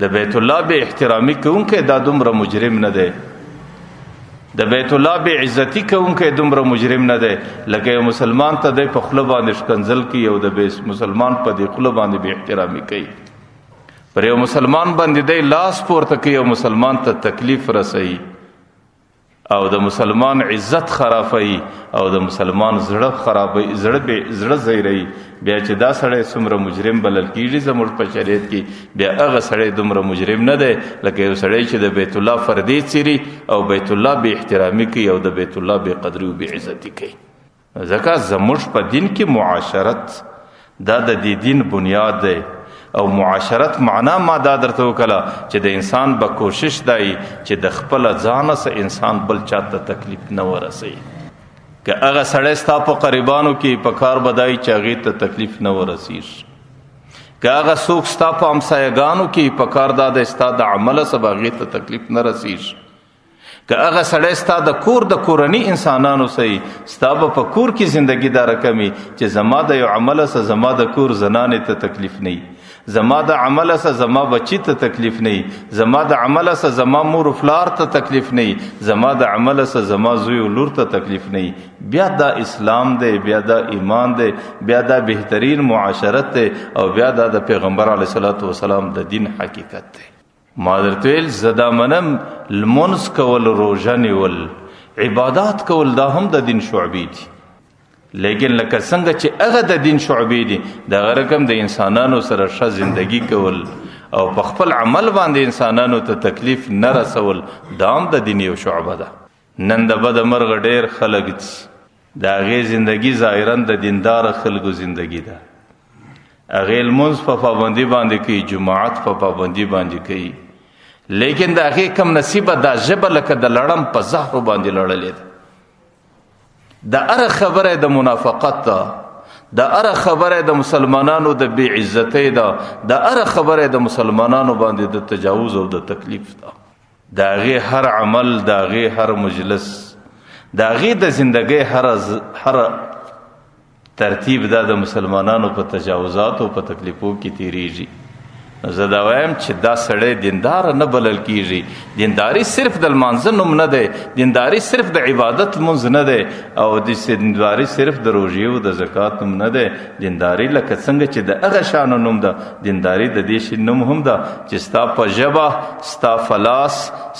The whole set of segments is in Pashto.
د بیت الله به احترامي کوونکی دا دومره مجرم نه دی، د بیت الله به عزتی کوونکی دومره مجرم نه دی لکه یو مسلمان ته د په خوله باندې شکنځل کوي او د مسلمان په دې خوله باندې به احترامي کوي. پر یو مسلمان باندې د لاس پورته کوي او مسلمان ته تکلیف رسوي او د مسلمان عزت خرابوي او د مسلمان زړه خرابوي، زړه زیروي، بیا چې دا سړی څومره مجرم بلل کیږي زموږ په شریعت کې، بیا هغه سړی دومره مجرم نه دی لکه یو سړی چې د بیت الله فردي څیري او بیت الله بې احترامي کوي او د بیت الله بې قدري او بې عزتي کوي. ځکه زموږ په دین کې معاشرت دا د دې دین بنیاد دی او معاشرت معنا ما دا درته وکړه چې د انسان به کوشش دی چې د خپل ځان سره انسان بل چاته تکلیف نه ورسوي. که هغه سړی ستا په قریبانو کې په کار بدای چې هغې ته تکلیف نه ورسیږي، که هغه څوک ستا په همسایګانو کې په کار دا دی ستا د عمله سبا هغې ته تکلیف نه رسیږي، که هغه سړی ستا د کور د کورني انسانانو سره ستا به په کور کې زندگی دا رقمي چې زما د یو عمله سره زما د کور زنانې ته تکلیف نه وي، زما د عمله سره زما بچی ته تکلیف نه وي، زما د عمله سره زما مور و پلار ته تکلیف نه وي، زما د عمله سره زما زوی و لور ته تکلیف نه وي، بیا دا اسلام دی، بیا دا ایمان دی، بیا دا بهترین معاشرت دی او بیا دا د پیغمبر علیه الصلاۃ والسلام د دین حقیقت دی. ما درته ویل زه دا منم لمونځ کول، روژه نیول، عبادات کول دا هم د دین شعبې دي، لیکن لکه څنګه چې هغه د دین شعبې دي دغه رقم د انسانانو سره ښه زندگی کول او په خپل عمل باندې انسانانو ته تکلیف نه رسول دا هم د دین یو شعبه ده. نن د بده مرغه ډېر خلک دي د هغې زندگی ظاهرا د دیندار خلکو زندگی ده، هغې لمونځ په پابندي باندې کوي، جماعت په پابندي باندې کوي، لیکن د هغې کم نصیبه دا ژبه لکه د لړم په زهرو باندې لړلې ده. د هره خبره د منافقت ده، د هره خبره د مسلمانانو د بې عزتۍ ده، د هره خبره د مسلمانانو باندې د تجاوز او د تکلیف ده. د هغې هر عمل، د هغې هر مجلس، د هغې د زندګۍ هر ترتیب دا د مسلمانانو په تجاوزاتو په تکلیفو کې تیریږي. زه دا وایم چې دا سړی دیندار نه بلل کیږي. دینداری صرف د لمانځه نوم نه دی، دینداری صرف د عبادت لمونځ نه دی او دینداری صرف د روژې او د زکات نوم نه دی. دینداری لکه څنګه چې د هغه شانو نوم ده، دینداری د دې شي نوم هم ده چې ستا په ژبه، ستا په لاس،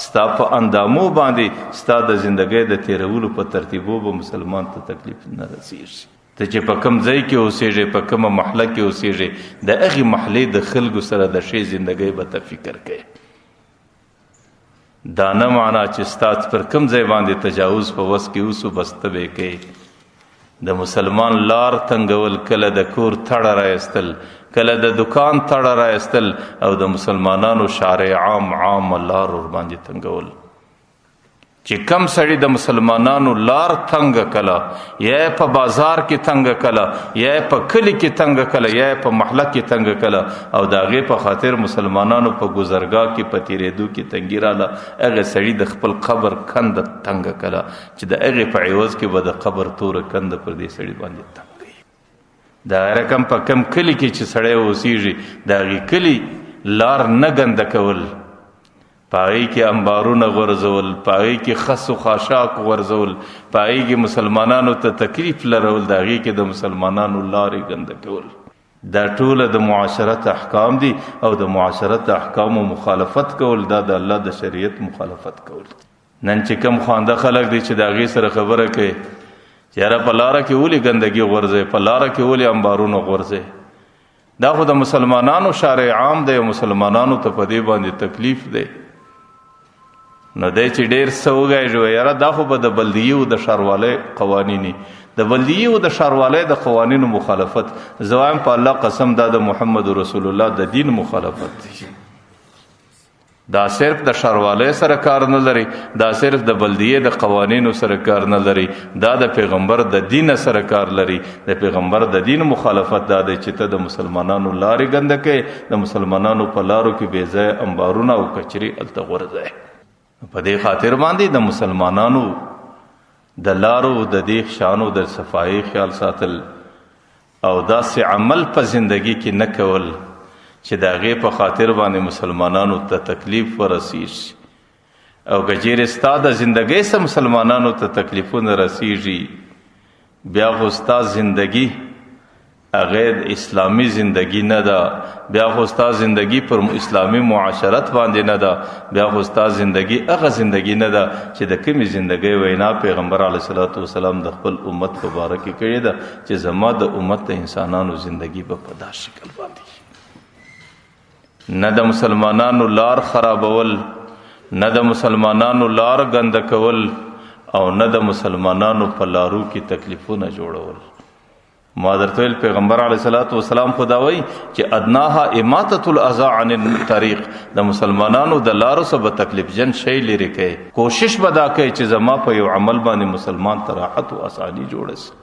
ستا په اندامو باندې ستا د زندګۍ د تیرولو په ترتیبو به مسلمان ته تکلیف نه رسیږي. ته چې په کوم ځای کې اوسېږې، په کومه محله کې اوسېږې، د هغې محلې د خلکو سره د ښې زندګۍ به ته فکر کوې. دا نه معنا چې ستا پر کوم ځای باندې تجاوز په وس کې اوسو بس ته به یې کوې. د مسلمان لار تنګول، کله د کور تړه رایستل، کله د دکان تړه رایستل او د مسلمانانو شارع عام لار ور باندې تنګول. چې کم سړی د مسلمانانو لار تنگ کله، یا په بازار کې تنگ کله، یا په کلی کې تنگ کله، یا په محله کې تنگ کله او د هغې په خاطر مسلمانانو په ګذرګاه کې په تیرېدو کې تنګي راله، هغه سړي د خپل قبر کنده تنگ کله چې د هغې په عوض کې به د قبر توره کنده پر دې سړي باندې تنګ وي. د رقم په کم کلی کې چې سړی اوسېږي د هغې کلي لار نه ګنده کول، پاغی کې انبارونه غورځول، پاغی کې خس و خاشاک غورځول، پاغی کې مسلمانانو ته تکلیف لرول، د هغې کې د مسلمانانو لارې ګنده کول. دا ټوله د معاشرت احکام دي او د معاشرت احکامو مخالفت کول دا د الله د شریعت مخالفت کول. نن چې کم خوانده خلک دي چې د هغې سره خبره کوي چې یاره په لاره کې ولې ګندګي غورځئ، په لاره کې ولې انبارونه غورځئ، دا خو د مسلمانانو شارع عام دی او مسلمانانو ته په دې باندې تکلیف دی. نو دی چې ډېر څه وګایږي یاره دا خو به د بلدیې او د ښاروالۍ قوانین، د بلدیې او د ښاروالۍ د قوانینو مخالفت. زه وایم په الله قسم دا د محمد رسول الله د دین مخالفت دی. دا صرف د ښاروالۍ سره کار نه لري، دا صرف د بلدیې د قوانینو سره کار نه لري، دا د پیغمبر د دین سره کار لري. د پیغمبر د دین مخالفت دا دی چې ته د مسلمانانو لارې ګنده کوې، د مسلمانانو په لارو کې بې ځایه انبارونه او کچرې هلته غورځوې. په دې خاطر باندې د مسلمانانو د لارو د دې شانو د صفایي خیال ساتل او داسې عمل په زندگی کې نه کول چې د هغې په خاطر باندې مسلمانانو ته تکلیف ورسیږي او که چیرې ستا د زندګۍ سره مسلمانانو ته تکلیفونه رسیږي بیا خو ستا زندګي هغې اسلامي زندگی نه ده، بیا خو ستا زندگی پر اسلامي معاشرت باندې نه ده، بیا خو ستا زندگی هغه زندگی نه ده چې د کومې زندگی وینا پیغمبر علیه الصلاۃ والسلام د خپل امت په باره کې کړې ده چې زما د امت د انسانانو زندگی به په دا شکل باندې نه د مسلمانانو لار خرابول، نه د مسلمانانو لار ګنده کول او نه د مسلمانانو په لارو کې تکلیفونه جوړول. ما درته ویل پیغمبر علیه الصلاۃ والسلام خدا وایي چې ادناها اماطة الاذى عن الطریق، د مسلمانانو د لارو څخه به تکلیف جن شی لرې کوي، کوشش به دا کوي چې زما په یو عمل باندې مسلمان ته راحت او اساني جوړه شي.